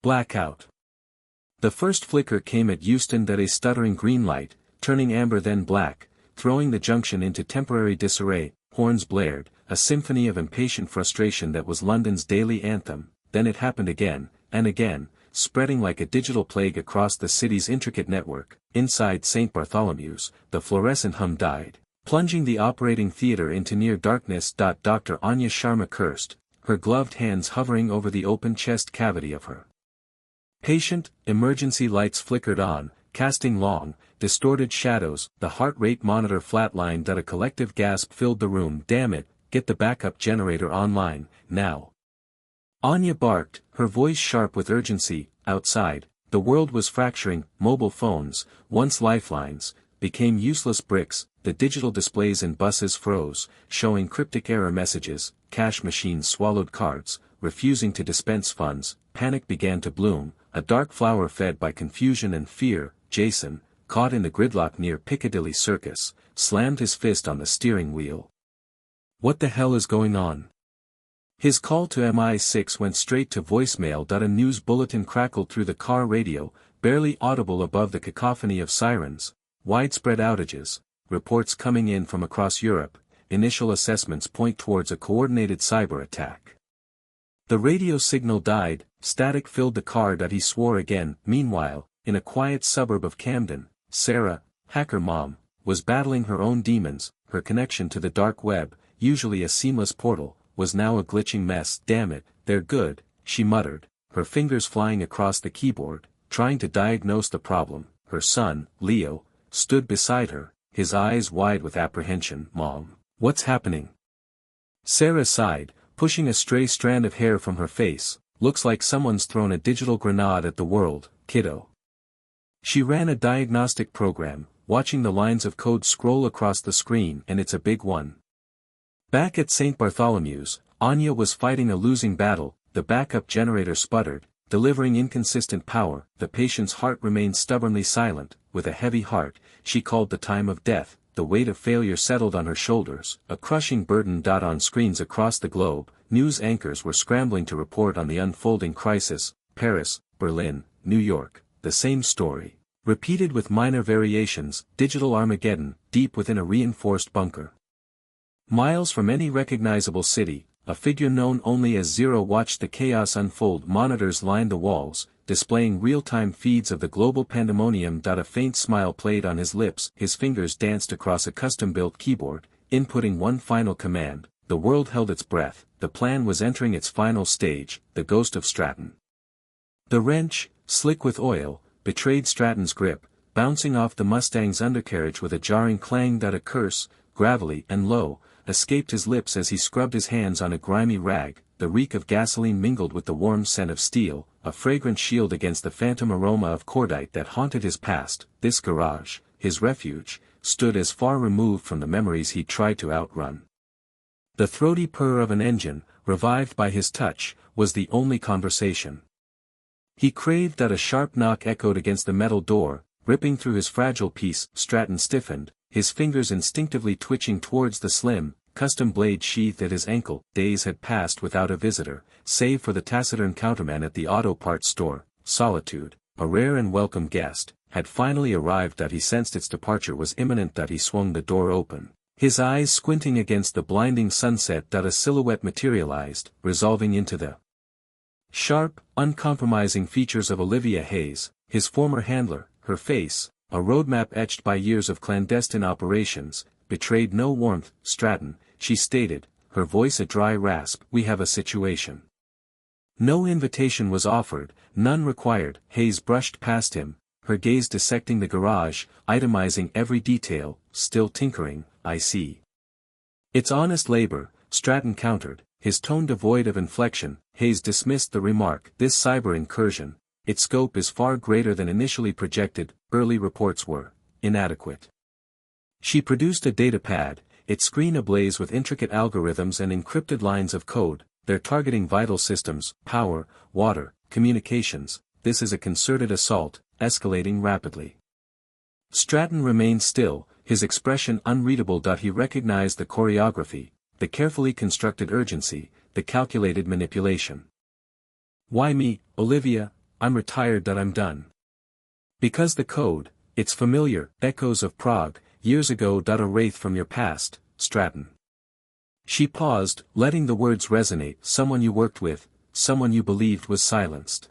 Blackout. The first flicker came at Houston that a stuttering green light, turning amber then black, throwing the junction into temporary disarray. Horns blared, a symphony of impatient frustration that was London's daily anthem. Then it happened again, and again, spreading like a digital plague across the city's intricate network. Inside St. Bartholomew's, the fluorescent hum died, plunging the operating theater into near darkness. Dr. Anya Sharma cursed, her gloved hands hovering over the open chest cavity of her patient. Emergency lights flickered on, casting long, distorted shadows. The heart rate monitor flatlined. A collective gasp filled the room. Damn it, get the backup generator online, now. Anya barked, her voice sharp with urgency. Outside, the world was fracturing. Mobile phones, once lifelines, became useless bricks. The digital displays in buses froze, showing cryptic error messages. Cash machines swallowed cards, refusing to dispense funds. Panic began to bloom, a dark flower fed by confusion and fear. Jason, caught in the gridlock near Piccadilly Circus, slammed his fist on the steering wheel. What the hell is going on? His call to MI6 went straight to voicemail. A news bulletin crackled through the car radio, barely audible above the cacophony of sirens. Widespread outages, reports coming in from across Europe. Initial assessments point towards a coordinated cyber attack. The radio signal died, static filled the car. He swore again. Meanwhile, in a quiet suburb of Camden, Sarah, hacker mom, was battling her own demons. Her connection to the dark web, usually a seamless portal, was now a glitching mess. Damn it, they're good, she muttered, her fingers flying across the keyboard, trying to diagnose the problem. Her son, Leo, stood beside her, his eyes wide with apprehension. Mom, what's happening? Sarah sighed, pushing a stray strand of hair from her face. Looks like someone's thrown a digital grenade at the world, kiddo. She ran a diagnostic program, watching the lines of code scroll across the screen. And it's a big one. Back at St. Bartholomew's, Anya was fighting a losing battle. The backup generator sputtered, delivering inconsistent power. The patient's heart remained stubbornly silent. With a heavy heart, she called the time of death. The weight of failure settled on her shoulders, a crushing burden. On screens across the globe, news anchors were scrambling to report on the unfolding crisis. Paris, Berlin, New York, the same story, repeated with minor variations. Digital Armageddon, deep within a reinforced bunker. Miles from any recognizable city, a figure known only as Zero watched the chaos unfold. Monitors lined the walls, displaying real-time feeds of the global pandemonium. A faint smile played on his lips. His fingers danced across a custom-built keyboard, inputting one final command. The world held its breath. The plan was entering its final stage. The ghost of Stratton. The wrench, slick with oil, betrayed Stratton's grip, bouncing off the Mustang's undercarriage with a jarring clang. A curse, gravelly and low, escaped his lips as he scrubbed his hands on a grimy rag. The reek of gasoline mingled with the warm scent of steel, a fragrant shield against the phantom aroma of cordite that haunted his past. This garage, his refuge, stood as far removed from the memories he'd tried to outrun. The throaty purr of an engine, revived by his touch, was the only conversation he craved. A sharp knock echoed against the metal door, ripping through his fragile peace. Stratton stiffened, his fingers instinctively twitching towards the slim, custom blade sheath at his ankle. Days had passed without a visitor, save for the taciturn counterman at the auto parts store. Solitude, a rare and welcome guest, had finally arrived. He sensed its departure was imminent. He swung the door open, his eyes squinting against the blinding sunset. A silhouette materialized, resolving into the sharp, uncompromising features of Olivia Hayes, his former handler. Her face, a roadmap etched by years of clandestine operations, betrayed no warmth. Stratton, she stated, her voice a dry rasp. We have a situation. No invitation was offered, none required. Hayes brushed past him, her gaze dissecting the garage, itemizing every detail. Still tinkering, I see. It's honest labor, Stratton countered, his tone devoid of inflection. Hayes dismissed the remark. This cyber incursion, its scope is far greater than initially projected. Early reports were inadequate. She produced a datapad, its screen ablaze with intricate algorithms and encrypted lines of code. They're targeting vital systems, power, water, communications. This is a concerted assault, escalating rapidly. Stratton remained still, his expression unreadable. He recognized the choreography, the carefully constructed urgency, the calculated manipulation. Why me, Olivia? I'm retired that I'm done. Because the code, it's familiar, echoes of Prague, years ago. A wraith from your past, Stratton. She paused, letting the words resonate. Someone you worked with, someone you believed was silenced.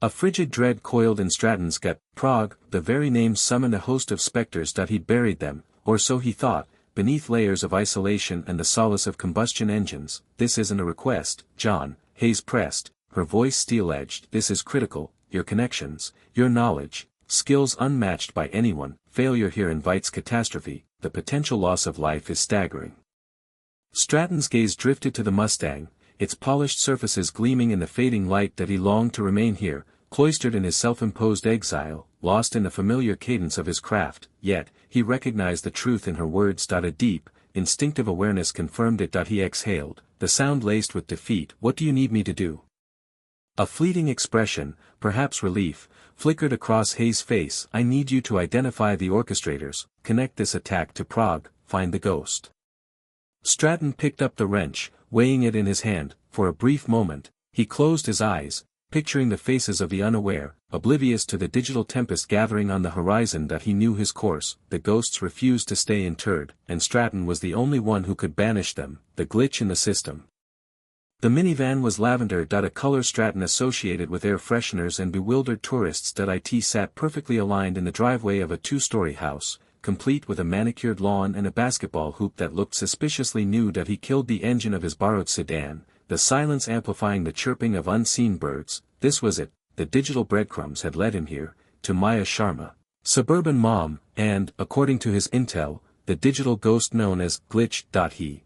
A frigid dread coiled in Stratton's gut. Prague, the very name summoned a host of specters. He'd buried them, or so he thought, beneath layers of isolation and the solace of combustion engines. This isn't a request, John, Hayes pressed, her voice steel-edged. This is critical, your connections, your knowledge, skills unmatched by anyone. Failure here invites catastrophe, the potential loss of life is staggering. Stratton's gaze drifted to the Mustang, its polished surfaces gleaming in the fading light. He longed to remain here, cloistered in his self-imposed exile, lost in the familiar cadence of his craft, yet, he recognized the truth in her words. A deep, instinctive awareness confirmed it. He exhaled, the sound laced with defeat. What do you need me to do? A fleeting expression, perhaps relief, flickered across Hayes' face. I need you to identify the orchestrators, connect this attack to Prague, find the ghost. Stratton picked up the wrench, weighing it in his hand. For a brief moment, he closed his eyes, picturing the faces of the unaware, oblivious to the digital tempest gathering on the horizon. He knew his course. The ghosts refused to stay interred, and Stratton was the only one who could banish them, the glitch in the system. The minivan was lavender. A color Stratton associated with air fresheners and bewildered tourists. It sat perfectly aligned in the driveway of a two-story house, complete with a manicured lawn and a basketball hoop that looked suspiciously new. He killed the engine of his borrowed sedan, the silence amplifying the chirping of unseen birds. This was it, the digital breadcrumbs had led him here, to Maya Sharma, suburban mom, and, according to his intel, the digital ghost known as Glitch. He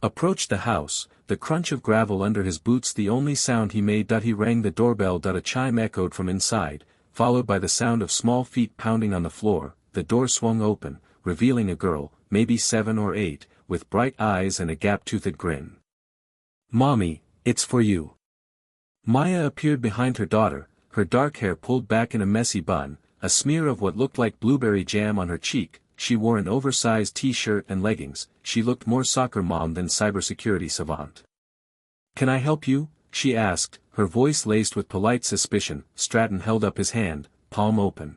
approached the house, the crunch of gravel under his boots the only sound he made. He rang the doorbell. A chime echoed from inside, followed by the sound of small feet pounding on the floor. The door swung open, revealing a girl, maybe 7 or 8, with bright eyes and a gap-toothed grin. Mommy, it's for you. Maya appeared behind her daughter, her dark hair pulled back in a messy bun, a smear of what looked like blueberry jam on her cheek. She wore an oversized t-shirt and leggings. She looked more soccer mom than cybersecurity savant. Can I help you? She asked, her voice laced with polite suspicion. Stratton held up his hand, palm open.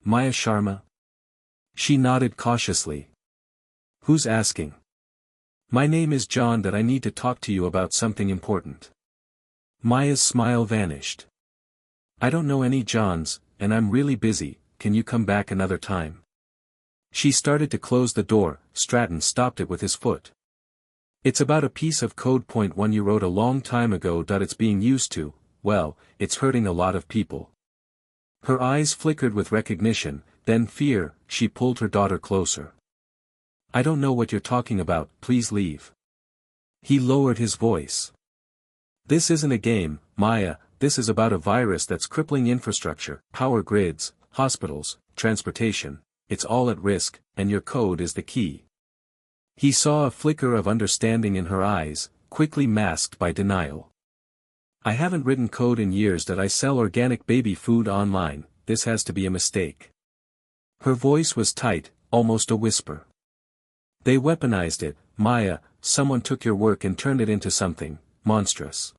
Maya Sharma? She nodded cautiously. Who's asking? My name is John. I need to talk to you about something important. Maya's smile vanished. I don't know any Johns, and I'm really busy. Can you come back another time? She started to close the door. Stratton stopped it with his foot. It's about a piece of code. Point 1 you wrote a long time ago. It's being used to, well, it's hurting a lot of people. Her eyes flickered with recognition, then fear. She pulled her daughter closer. I don't know what you're talking about. Please leave. He lowered his voice. This isn't a game, Maya. This is about a virus that's crippling infrastructure, power grids, hospitals, transportation. It's all at risk, and your code is the key. He saw a flicker of understanding in her eyes, quickly masked by denial. I haven't written code in years. I sell organic baby food online. This has to be a mistake. Her voice was tight, almost a whisper. They weaponized it, Maya. Someone took your work and turned it into something monstrous.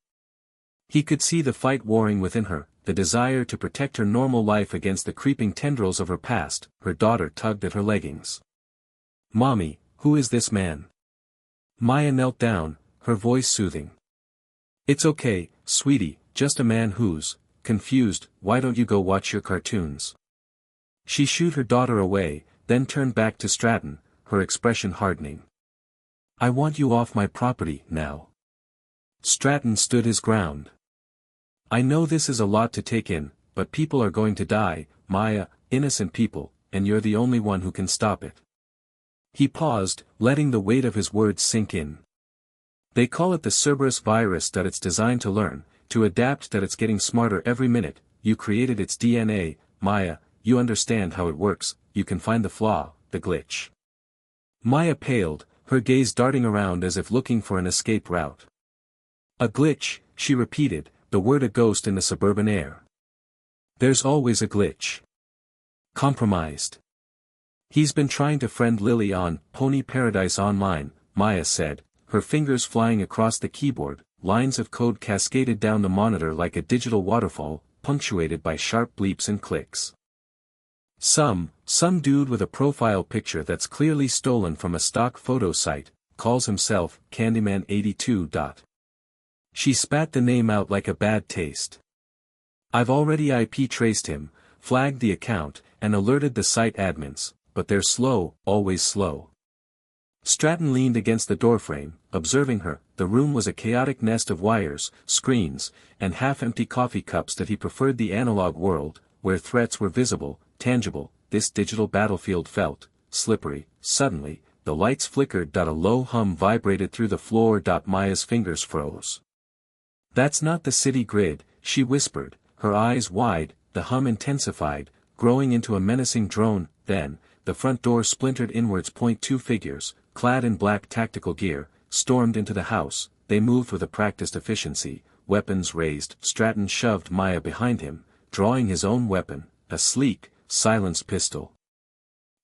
He could see the fight warring within her, the desire to protect her normal life against the creeping tendrils of her past. Her daughter tugged at her leggings. Mommy, who is this man? Maya knelt down, her voice soothing. It's okay, sweetie, just a man who's confused. Why don't you go watch your cartoons? She shooed her daughter away, then turned back to Stratton, her expression hardening. I want you off my property, now. Stratton stood his ground. I know this is a lot to take in, but people are going to die, Maya, innocent people, and you're the only one who can stop it. He paused, letting the weight of his words sink in. They call it the Cerberus virus. It's designed to learn, to adapt. It's getting smarter every minute. You created its DNA, Maya, you understand how it works. You can find the flaw, the glitch. Maya paled, her gaze darting around as if looking for an escape route. A glitch, she repeated, the word a ghost in the suburban air. There's always a glitch. Compromised. He's been trying to friend Lily on Pony Paradise Online, Maya said, her fingers flying across the keyboard. lines of code cascaded down the monitor like a digital waterfall, punctuated by sharp bleeps and clicks. Some dude with a profile picture that's clearly stolen from a stock photo site, calls himself Candyman82. She spat the name out like a bad taste. I've already IP traced him, flagged the account, and alerted the site admins, but they're slow, always slow. Stratton leaned against the doorframe, observing her. The room was a chaotic nest of wires, screens, and half-empty coffee cups that he preferred the analog world, where threats were visible, tangible. This digital battlefield felt slippery. Suddenly, the lights flickered. A low hum vibrated through the floor. Maya's fingers froze. That's not the city grid, she whispered, her eyes wide. The hum intensified, growing into a menacing drone. Then, the front door splintered inwards. Two figures, clad in black tactical gear, stormed into the house. They moved with a practiced efficiency, weapons raised. Stratton shoved Maya behind him, drawing his own weapon, a sleek, silenced pistol.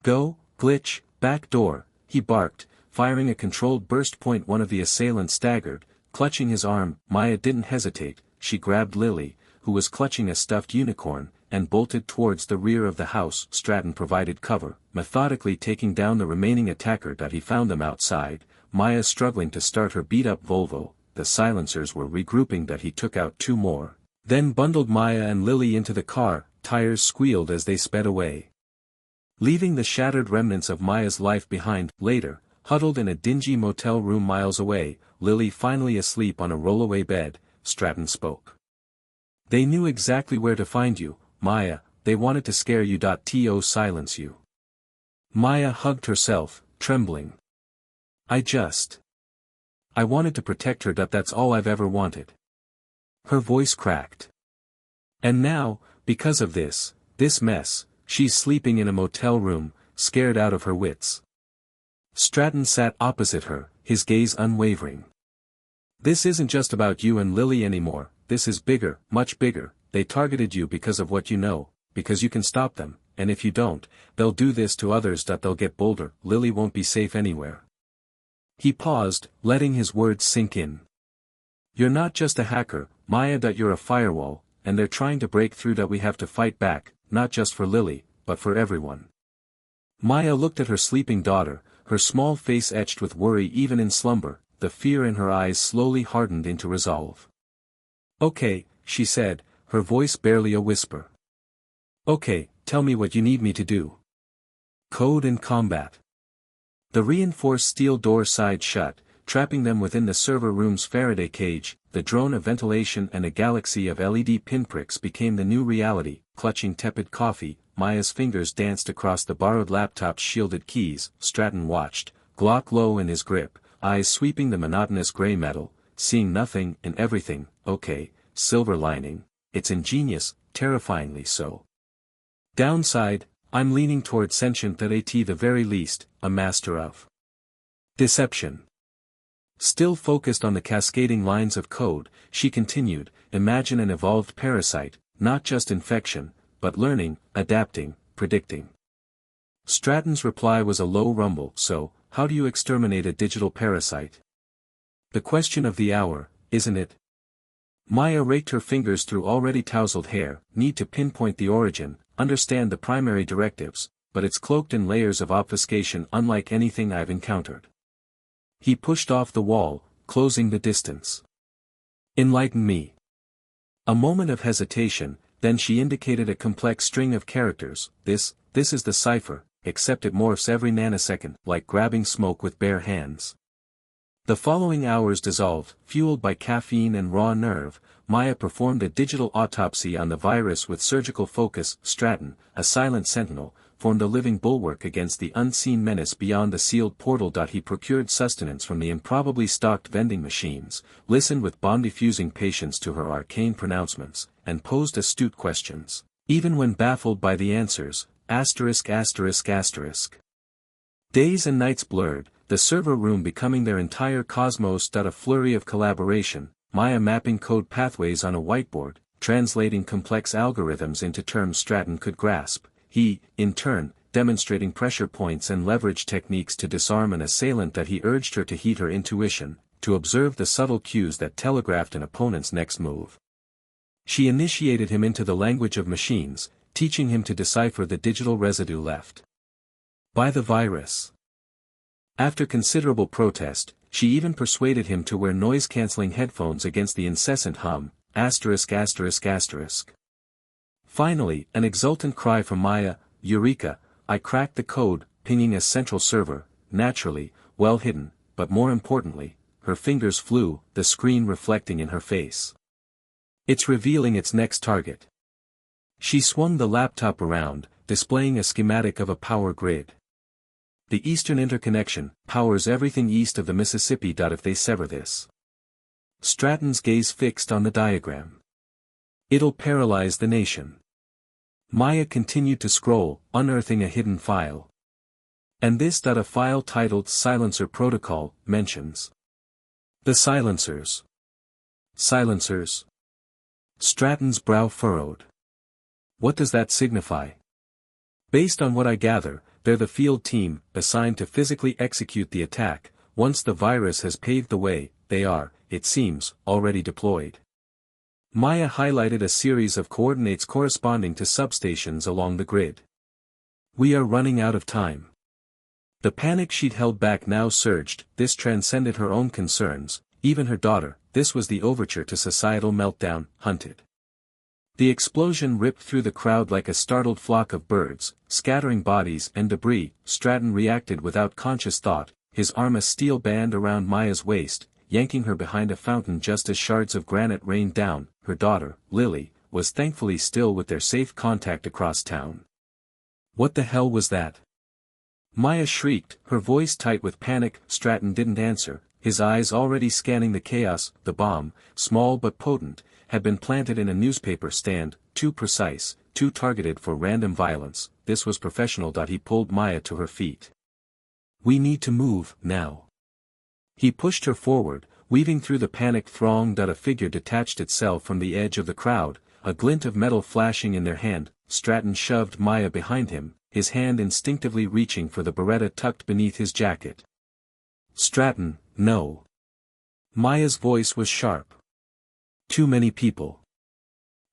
Go, glitch, back door, he barked, firing a controlled burst. One of the assailants staggered, clutching his arm. Maya didn't hesitate. She grabbed Lily, who was clutching a stuffed unicorn, and bolted towards the rear of the house. Stratton provided cover, methodically taking down the remaining attacker. He found them outside, Maya struggling to start her beat-up Volvo. The silencers were regrouping. He took out two more, then bundled Maya and Lily into the car. Tires squealed as they sped away, leaving the shattered remnants of Maya's life behind. Later, huddled in a dingy motel room miles away, Lily finally asleep on a rollaway bed, Stratton spoke. They knew exactly where to find you, Maya. They wanted to scare you. To silence you. Maya hugged herself, trembling. I wanted to protect her. That's all I've ever wanted. Her voice cracked. And now, because of this mess, she's sleeping in a motel room, scared out of her wits. Stratton sat opposite her, his gaze unwavering. This isn't just about you and Lily anymore. This is bigger, much bigger. They targeted you because of what you know, because you can stop them, and if you don't, they'll do this to others. They'll get bolder. Lily won't be safe anywhere. He paused, letting his words sink in. You're not just a hacker, Maya. You're a firewall, and they're trying to break through. We have to fight back, not just for Lily, but for everyone. Maya looked at her sleeping daughter, her small face etched with worry even in slumber. The fear in her eyes slowly hardened into resolve. Okay, she said, her voice barely a whisper. Okay, tell me what you need me to do. Code and combat. The reinforced steel door sighed shut, trapping them within the server room's Faraday cage. The drone of ventilation and a galaxy of LED pinpricks became the new reality. Clutching tepid coffee, Maya's fingers danced across the borrowed laptop's shielded keys. Stratton watched, Glock low in his grip, eyes sweeping the monotonous gray metal, seeing nothing and everything. Okay, silver lining. It's ingenious, terrifyingly so. Downside, I'm leaning toward sentient. At the very least, a master of deception. Still focused on the cascading lines of code, she continued, imagine an evolved parasite, not just infection, but learning, adapting, predicting. Stratton's reply was a low rumble. So, how do you exterminate a digital parasite? The question of the hour, isn't it? Maya raked her fingers through already tousled hair. Need to pinpoint the origin, understand the primary directives, but it's cloaked in layers of obfuscation unlike anything I've encountered. He pushed off the wall, closing the distance. Enlighten me. A moment of hesitation, then she indicated a complex string of characters. This is the cipher, except it morphs every nanosecond, like grabbing smoke with bare hands. The following hours dissolved, fueled by caffeine and raw nerve. Maya performed a digital autopsy on the virus with surgical focus. Stratton, a silent sentinel, formed a living bulwark against the unseen menace beyond the sealed portal. He procured sustenance from the improbably stocked vending machines, listened with bomb-diffusing patience to her arcane pronouncements, and posed astute questions, even when baffled by the answers. Days and nights blurred, the server room becoming their entire cosmos. A flurry of collaboration, Maya mapping code pathways on a whiteboard, translating complex algorithms into terms Stratton could grasp. He, in turn, demonstrating pressure points and leverage techniques to disarm an assailant. He urged her to heed her intuition, to observe the subtle cues that telegraphed an opponent's next move. She initiated him into the language of machines, teaching him to decipher the digital residue left by the virus. After considerable protest, she even persuaded him to wear noise-canceling headphones against the incessant hum, asterisk asterisk asterisk. Finally, an exultant cry from Maya, Eureka, I cracked the code, pinging a central server, naturally, well hidden, but more importantly, her fingers flew, the screen reflecting in her face. It's revealing its next target. She swung the laptop around, displaying a schematic of a power grid. The eastern interconnection powers everything east of the Mississippi. If they sever this. Stratton's gaze fixed on the diagram. It'll paralyze the nation. Maya continued to scroll, unearthing a hidden file. And this. A file titled Silencer Protocol mentions the silencers. Silencers. Stratton's brow furrowed. What does that signify? Based on what I gather, they're the field team, assigned to physically execute the attack. Once the virus has paved the way, they are, it seems, already deployed. Maya highlighted a series of coordinates corresponding to substations along the grid. We are running out of time. The panic she'd held back now surged. This transcended her own concerns, even her daughter. This was the overture to societal meltdown, hunted. The explosion ripped through the crowd like a startled flock of birds, scattering bodies and debris. Stratton reacted without conscious thought, his arm a steel band around Maya's waist, yanking her behind a fountain just as shards of granite rained down. Her daughter, Lily, was thankfully still with their safe contact across town. What the hell was that? Maya shrieked, her voice tight with panic. Stratton didn't answer, his eyes already scanning the chaos. The bomb, small but potent, had been planted in a newspaper stand, too precise, too targeted for random violence. This was professional. He pulled Maya to her feet. We need to move, now. He pushed her forward, weaving through the panicked throng. A figure detached itself from the edge of the crowd, a glint of metal flashing in their hand. Stratton shoved Maya behind him, his hand instinctively reaching for the Beretta tucked beneath his jacket. Stratton, no. Maya's voice was sharp. Too many people.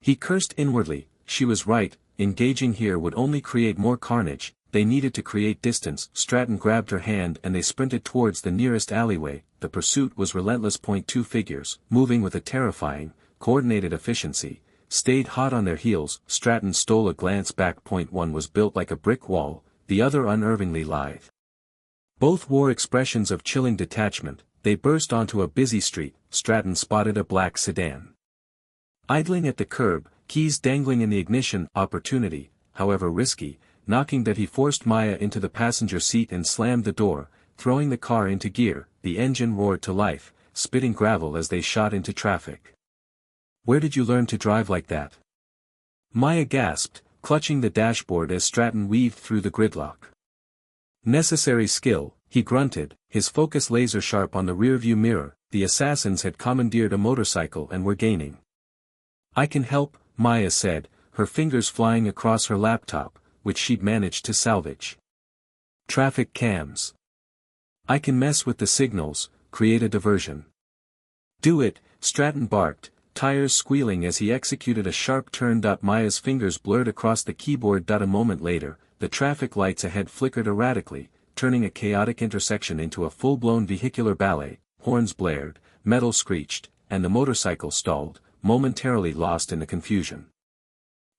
He cursed inwardly. She was right, engaging here would only create more carnage. They needed to create distance. Stratton grabbed her hand and they sprinted towards the nearest alleyway. The pursuit was relentless. Two figures, moving with a terrifying, coordinated efficiency, stayed hot on their heels. Stratton stole a glance back. One was built like a brick wall, the other unnervingly lithe. Both wore expressions of chilling detachment. They burst onto a busy street. Stratton spotted a black sedan idling at the curb, keys dangling in the ignition. Opportunity, however risky, knocking. He forced Maya into the passenger seat and slammed the door, throwing the car into gear. The engine roared to life, spitting gravel as they shot into traffic. Where did you learn to drive like that? Maya gasped, clutching the dashboard as Stratton weaved through the gridlock. Necessary skill, he grunted, his focus laser-sharp on the rearview mirror. The assassins had commandeered a motorcycle and were gaining. I can help, Maya said, her fingers flying across her laptop, which she'd managed to salvage. Traffic cams. I can mess with the signals, create a diversion. Do it, Stratton barked, tires squealing as he executed a sharp turn. Maya's fingers blurred across the keyboard. A moment later, the traffic lights ahead flickered erratically, turning a chaotic intersection into a full-blown vehicular ballet. Horns blared, metal screeched, and the motorcycle stalled, momentarily lost in the confusion.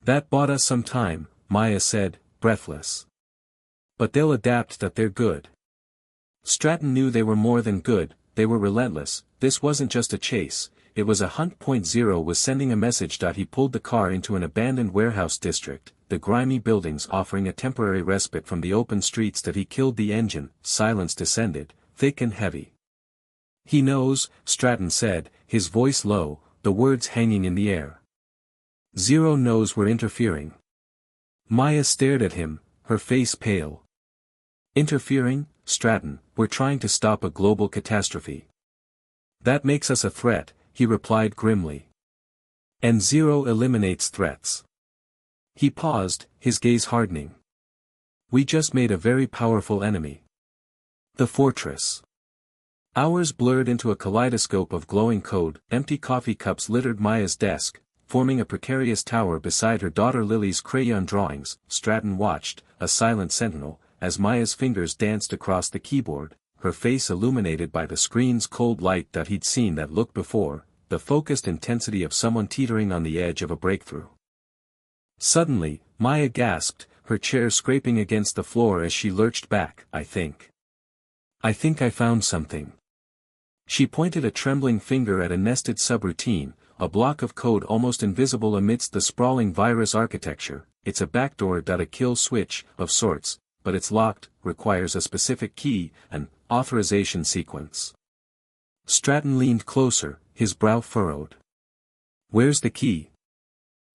That bought us some time, Maya said, breathless. But they'll adapt. They're good. Stratton knew they were more than good. They were relentless. This wasn't just a chase, it was a hunt. 0 was sending a message. He pulled the car into an abandoned warehouse district, the grimy buildings offering a temporary respite from the open streets. He killed the engine. Silence descended, thick and heavy. He knows, Stratton said, his voice low, the words hanging in the air. 0 knows we're interfering. Maya stared at him, her face pale. Interfering, Stratton, we're trying to stop a global catastrophe. That makes us a threat, he replied grimly. And 0 eliminates threats. He paused, his gaze hardening. We just made a very powerful enemy. The fortress. Hours blurred into a kaleidoscope of glowing code, empty coffee cups littered Maya's desk, forming a precarious tower beside her daughter Lily's crayon drawings. Stratton watched, a silent sentinel, as Maya's fingers danced across the keyboard, her face illuminated by the screen's cold light that he'd seen that look before, the focused intensity of someone teetering on the edge of a breakthrough. Suddenly, Maya gasped, her chair scraping against the floor as she lurched back. I think I found something. She pointed a trembling finger at a nested subroutine, a block of code almost invisible amidst the sprawling virus architecture. It's a backdoor. A kill switch, of sorts, but it's locked, requires a specific key, an authorization sequence. Stratton leaned closer, his brow furrowed. Where's the key?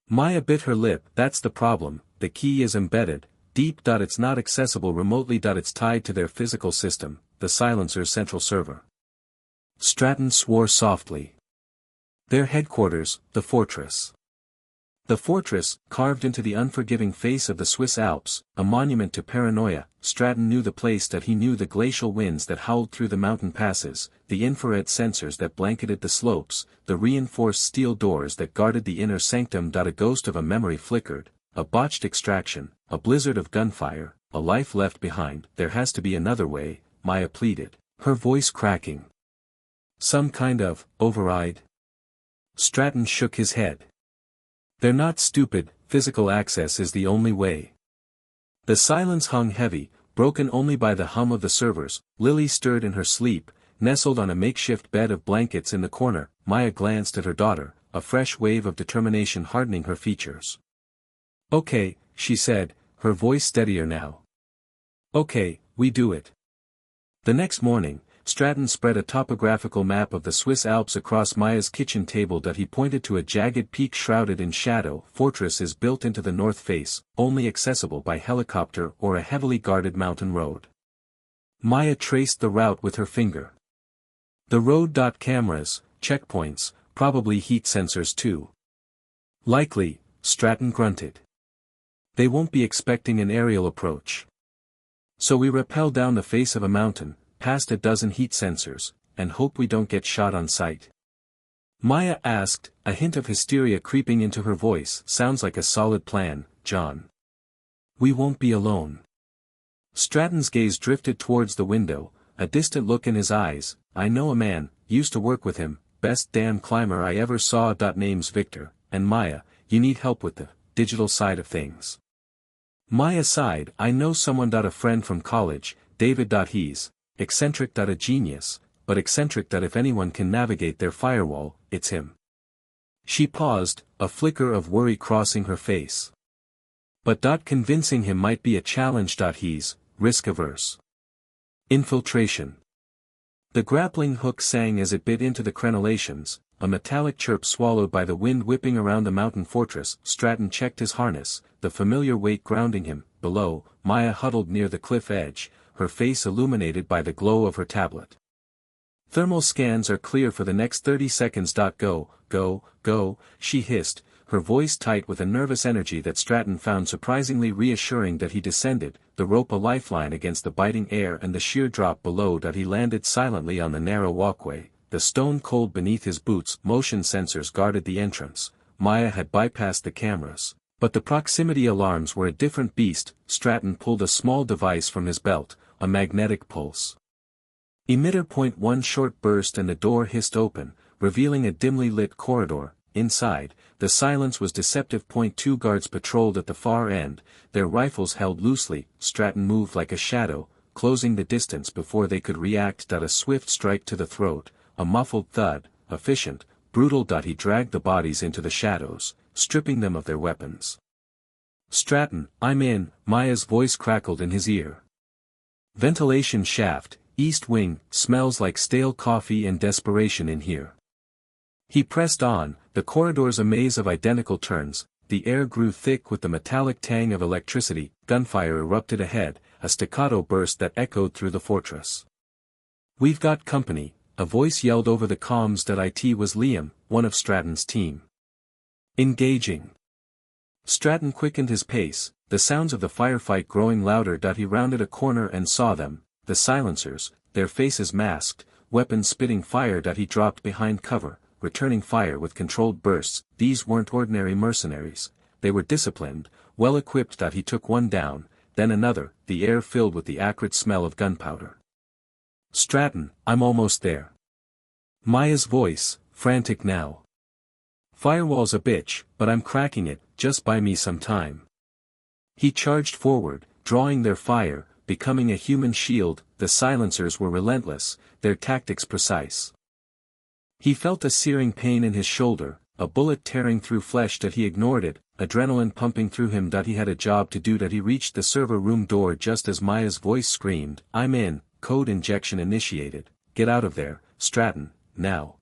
Maya bit her lip. That's the problem, the key is embedded, deep. It's not accessible remotely. It's tied to their physical system, the silencer's central server. Stratton swore softly. Their headquarters, the fortress. The fortress, carved into the unforgiving face of the Swiss Alps, a monument to paranoia. Stratton knew the place. He knew the glacial winds that howled through the mountain passes, the infrared sensors that blanketed the slopes, the reinforced steel doors that guarded the inner sanctum. A ghost of a memory flickered, a botched extraction, a blizzard of gunfire, a life left behind. There has to be another way, Maya pleaded, her voice cracking. Some kind of override? Stratton shook his head. They're not stupid, physical access is the only way. The silence hung heavy, broken only by the hum of the servers. Lily stirred in her sleep, nestled on a makeshift bed of blankets in the corner. Maya glanced at her daughter, a fresh wave of determination hardening her features. Okay, she said, her voice steadier now. Okay, we do it. The next morning, Stratton spread a topographical map of the Swiss Alps across Maya's kitchen table. He pointed to a jagged peak shrouded in shadow. Fortress is built into the north face, only accessible by helicopter or a heavily guarded mountain road. Maya traced the route with her finger. The road. Cameras, checkpoints, probably heat sensors too. Likely, Stratton grunted. They won't be expecting an aerial approach. So we rappel down the face of a mountain, past a dozen heat sensors, and hope we don't get shot on sight. Maya asked, a hint of hysteria creeping into her voice. Sounds like a solid plan, John. We won't be alone. Stratton's gaze drifted towards the window, a distant look in his eyes. I know a man, used to work with him, best damn climber I ever saw. Name's Victor, and Maya, you need help with the digital side of things. Maya sighed. I know someone. A friend from college, David. He's eccentric. A genius, but eccentric. If anyone can navigate their firewall, it's him. She paused, a flicker of worry crossing her face. But convincing him might be a challenge. He's risk-averse. Infiltration. The grappling hook sang as it bit into the crenellations, a metallic chirp swallowed by the wind whipping around the mountain fortress. Stratton checked his harness, the familiar weight grounding him. Below, Maya huddled near the cliff edge, her face illuminated by the glow of her tablet. Thermal scans are clear for the next 30 seconds. Go, go, go, she hissed, her voice tight with a nervous energy that Stratton found surprisingly reassuring. He descended, the rope a lifeline against the biting air and the sheer drop below. He landed silently on the narrow walkway, the stone cold beneath his boots. Motion sensors guarded the entrance. Maya had bypassed the cameras, but the proximity alarms were a different beast. Stratton pulled a small device from his belt, a magnetic pulse emitter. One short burst and the door hissed open, revealing a dimly lit corridor. Inside, the silence was deceptive. 2 guards patrolled at the far end, their rifles held loosely. Stratton moved like a shadow, closing the distance before they could react. A swift strike to the throat, a muffled thud, efficient, brutal. He dragged the bodies into the shadows, stripping them of their weapons. Stratton, I'm in, Maya's voice crackled in his ear. Ventilation shaft, east wing, smells like stale coffee and desperation in here. He pressed on, the corridors a maze of identical turns. The air grew thick with the metallic tang of electricity. Gunfire erupted ahead, a staccato burst that echoed through the fortress. We've got company, a voice yelled over the comms. It was Liam, one of Stratton's team. Engaging. Stratton quickened his pace, the sounds of the firefight growing louder. He rounded a corner and saw them, the silencers, their faces masked, weapons spitting fire that he dropped behind cover, returning fire with controlled bursts. These weren't ordinary mercenaries, they were disciplined, well-equipped. That he took one down, then another, the air filled with the acrid smell of gunpowder. "Stratton, I'm almost there." Maya's voice, frantic now. "Firewall's a bitch, but I'm cracking it, just buy me some time." He charged forward, drawing their fire, becoming a human shield. The silencers were relentless, their tactics precise. He felt a searing pain in his shoulder, a bullet tearing through flesh. That he ignored it, adrenaline pumping through him. That he had a job to do. That he reached the server room door just as Maya's voice screamed, "I'm in, code injection initiated, get out of there, Stratton, now."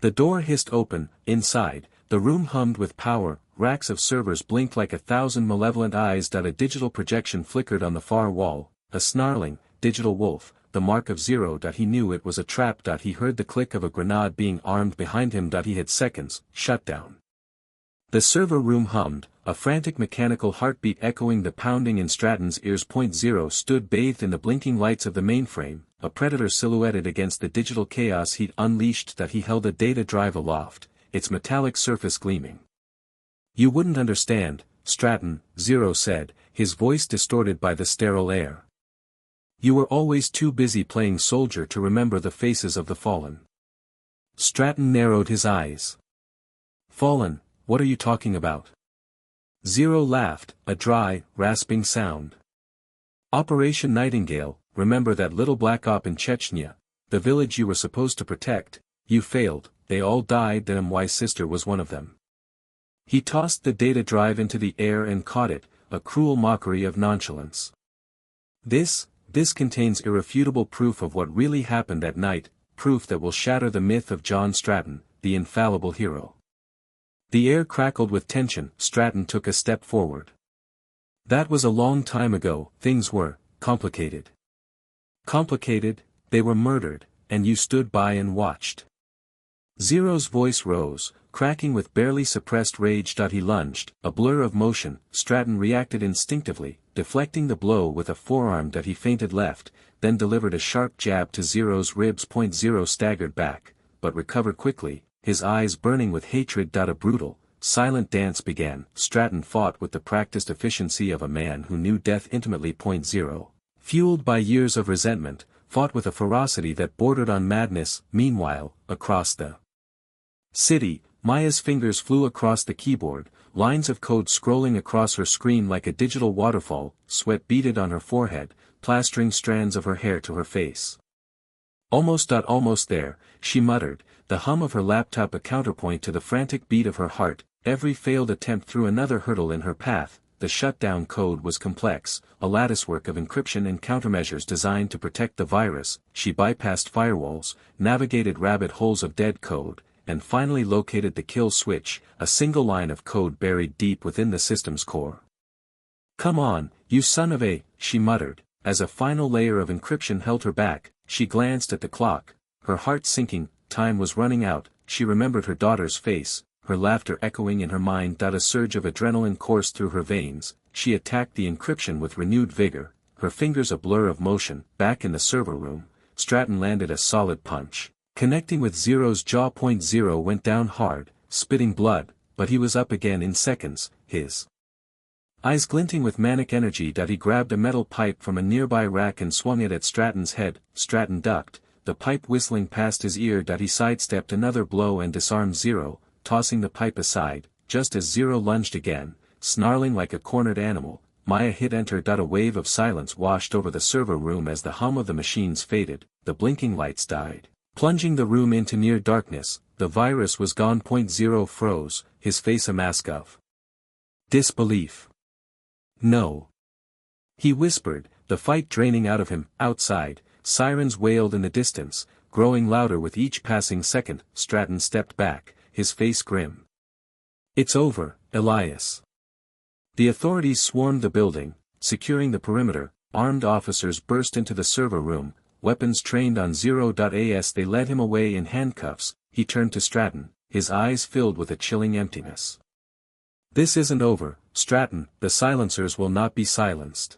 The door hissed open. Inside, the room hummed with power, racks of servers blinked like 1,000 malevolent eyes. That a digital projection flickered on the far wall, a snarling, digital wolf, the mark of zero. That he knew it was a trap. That he heard the click of a grenade being armed behind him. That he had seconds, shutdown. The server room hummed, a frantic mechanical heartbeat echoing the pounding in Stratton's ears. Point Zero stood bathed in the blinking lights of the mainframe, a predator silhouetted against the digital chaos he'd unleashed. That he held a data drive aloft, its metallic surface gleaming. "You wouldn't understand, Stratton," Zero said, his voice distorted by the sterile air. "You were always too busy playing soldier to remember the faces of the fallen." Stratton narrowed his eyes. "Fallen? What are you talking about?" Zero laughed, a dry, rasping sound. "Operation Nightingale, remember that little black op in Chechnya, the village you were supposed to protect? You failed, they all died. Then my sister was one of them." He tossed the data drive into the air and caught it, a cruel mockery of nonchalance. This contains irrefutable proof of what really happened that night, proof that will shatter the myth of John Stratton, the infallible hero." The air crackled with tension. Stratton took a step forward. "That was a long time ago. Things were complicated." "Complicated? They were murdered, and you stood by and watched." Zero's voice rose, cracking with barely suppressed rage. He lunged, a blur of motion. Stratton reacted instinctively, deflecting the blow with a forearm that he feinted left, then delivered a sharp jab to Zero's ribs. Point Zero staggered back, but recovered quickly, his eyes burning with hatred. A brutal, silent dance began. Stratton fought with the practiced efficiency of a man who knew death intimately. Point Zero, fueled by years of resentment, fought with a ferocity that bordered on madness. Meanwhile, across the city, Maya's fingers flew across the keyboard, lines of code scrolling across her screen like a digital waterfall. Sweat beaded on her forehead, plastering strands of her hair to her face. Almost there," she muttered, the hum of her laptop a counterpoint to the frantic beat of her heart. Every failed attempt threw another hurdle in her path. The shutdown code was complex, a latticework of encryption and countermeasures designed to protect the virus. She bypassed firewalls, navigated rabbit holes of dead code, and finally located the kill switch, a single line of code buried deep within the system's core. "Come on, you son of a," she muttered, as a final layer of encryption held her back. She glanced at the clock, her heart sinking. Time was running out. She remembered her daughter's face, her laughter echoing in her mind. A surge of adrenaline coursed through her veins. She attacked the encryption with renewed vigor, her fingers a blur of motion. Back in the server room, Stratton landed a solid punch, connecting with Zero's jaw. Point Zero went down hard, spitting blood, but he was up again in seconds, his eyes glinting with manic energy. He grabbed a metal pipe from a nearby rack and swung it at Stratton's head. Stratton ducked, the pipe whistling past his ear. He sidestepped another blow and disarmed Zero, tossing the pipe aside. Just as Zero lunged again, snarling like a cornered animal, Maya hit enter. A wave of silence washed over the server room as the hum of the machines faded, the blinking lights died, plunging the room into near darkness. The virus was gone. Point Zero froze, his face a mask of disbelief. "No," he whispered, the fight draining out of him. Outside, sirens wailed in the distance, growing louder with each passing second. Stratton stepped back, his face grim. "It's over, Elias." The authorities swarmed the building, securing the perimeter. Armed officers burst into the server room, weapons trained on Zero.as. They led him away in handcuffs. He turned to Stratton, his eyes filled with a chilling emptiness. "This isn't over, Stratton. The silencers will not be silenced."